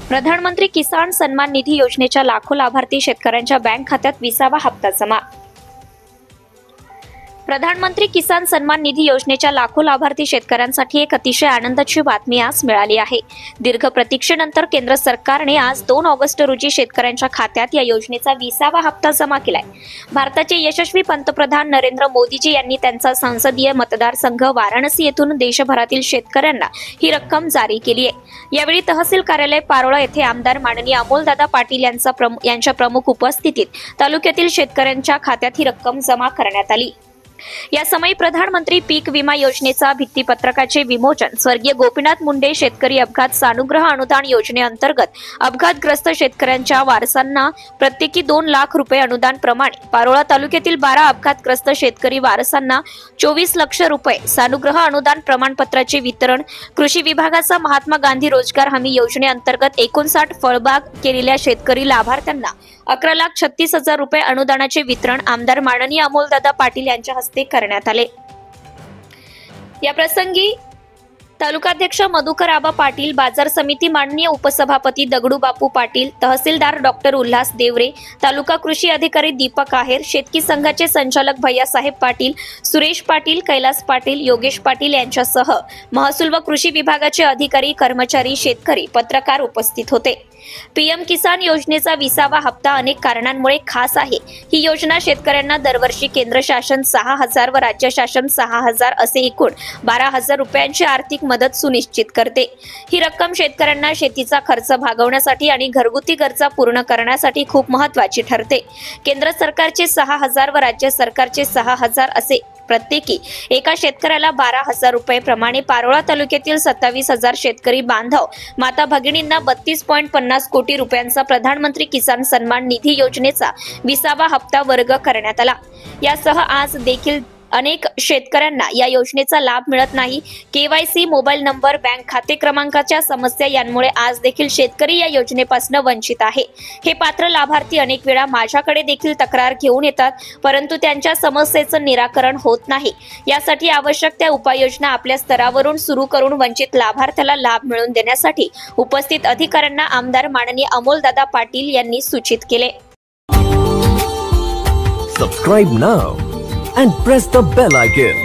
प्रधानमंत्री किसान सन्मान निधी योजनेच्या लाखो लाभार्थी शेतकऱ्यांच्या बँक खात्यात 20वा हप्ता जमा। प्रधानमंत्री किसान सन्मान निधी योजनेच्या लाखो लाभार्थी शेतकऱ्यांसाठी एक अतिशय आनंदाची बातमी आज मिळाली आहे। दीर्घ प्रतीक्षेनंतर केंद्र सरकारने आज 2 ऑगस्ट रोजी शेतकऱ्यांच्या खात्यात या योजनेचा 20वा हप्ता जमा केलाय। भारताचे यशस्वी पंतप्रधान नरेंद्र मोदीजी यांनी त्यांचा संसदीय मतदारसंघ वाराणसी येथून देशभरातील शेतकऱ्यांना ही रक्कम जारी केली आहे। यावेळी तहसील कार्यालय पारोळा येथे आमदार माननीय अमोलदादा पाटील यांच्या प्रमुख उपस्थितीत तालुक्यातील शेतकऱ्यांच्या खात्यात ही रक्कम जमा करण्यात आली। या समय प्रधानमंत्री पीक विमा योजनेचा भित्तीपत्रकाचे विमोचन, स्वर्गीय गोपीनाथ मुंडे शेतकरी अपघात सानुग्रह अनुदान योजनेअंतर्गत अपघातग्रस्त शेतकऱ्यांच्या वारसांना प्रत्येकी 2 लाख रुपये अनुदान प्रमाणे पारोळा तालुक्यातील 12 अपघातग्रस्त शेतकरी वारसांना 24 लाख रुपये सानुग्रह अनुदान प्रमाणपत्राचे वितरण, कृषी विभागाचा महात्मा गांधी रोजगार हमी योजनेअंतर्गत 59 फळबाग केलेल्या शेतकरी लाभार्थ्यांना 11,36,000 रुपये अनुदानाचे वितरण आमदार माननीय अमोलदादा पाटील यांच्या हस्ते करण्यात आले। या प्रसंगी तालुकाध्यक्ष मधुकर आबा पाटील, बाजार समिती माननीय उपसभापती दगडू बापू पाटील, तहसीलदार डॉक्टर उल्हास देवरे, तालुका कृषी अधिकारी दीपक आहेर, शेतकी संघाचे संचालक भैयासाहेब पाटील, सुरेश पाटील, कैलास पाटील, योगेश पाटील यांच्यासह महसूल व कृषी विभागाचे अधिकारी, कर्मचारी, शेतकरी, पत्रकार उपस्थित होते। पीएम किसान योजनेचा 20वा हप्ता अनेक कारणांमुळे खास आहे। ही योजना शेतकऱ्यांना दरवर्षी केंद्र शासन 6,000 व राज्य शासन 6,000 असे एकूण 12,000 रुपयांची आर्थिक मदत सुनिश्चित करते। ही रक्कम शेतकऱ्यांना शेतीचा खर्च भागवण्यासाठी आणि घरगुती गरजा पूर्ण करण्यासाठी खूप महत्त्वाची ठरते। केंद्र सरकारचे 6,000 व राज्य सरकारचे 6,000 असे प्रत्येकी एका शेतकऱ्याला 12,000 रुपये प्रमाणे पारोळा तालुक्यातील 27,000 शेतकरी बांधव माता भगिनींना 32.50 कोटी रुपयांचा प्रधानमंत्री किसान सन्मान निधी योजनेचा 20वा हप्ता वर्ग करण्यात आला। यासह आज देखील अनेक शेतकऱ्यांना या योजनेचा लाभ मिळत नाही। केवायसी, मोबाईल नंबर, बँक खाते क्रमांकाच्या समस्या यांमुळे आज देखील शेतकरी या योजनेपासून वंचित आहे। हे पात्र लाभार्थी अनेक वेळा माझ्याकडे देखील तक्रार घेऊन येतात, परंतु त्यांच्या समस्येचं निराकरण होत नाही। यासाठी आवश्यक त्या उपाययोजना आपल्या स्तरावरून सुरू करून वंचित लाभार्थ्याला लाभ मिळवून देण्यासाठी उपस्थित अधिकाऱ्यांना आमदार माननीय अमोलदादा पाटील यांनी सूचित केले। Subscribe now and press the bell icon.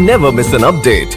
Never miss an update.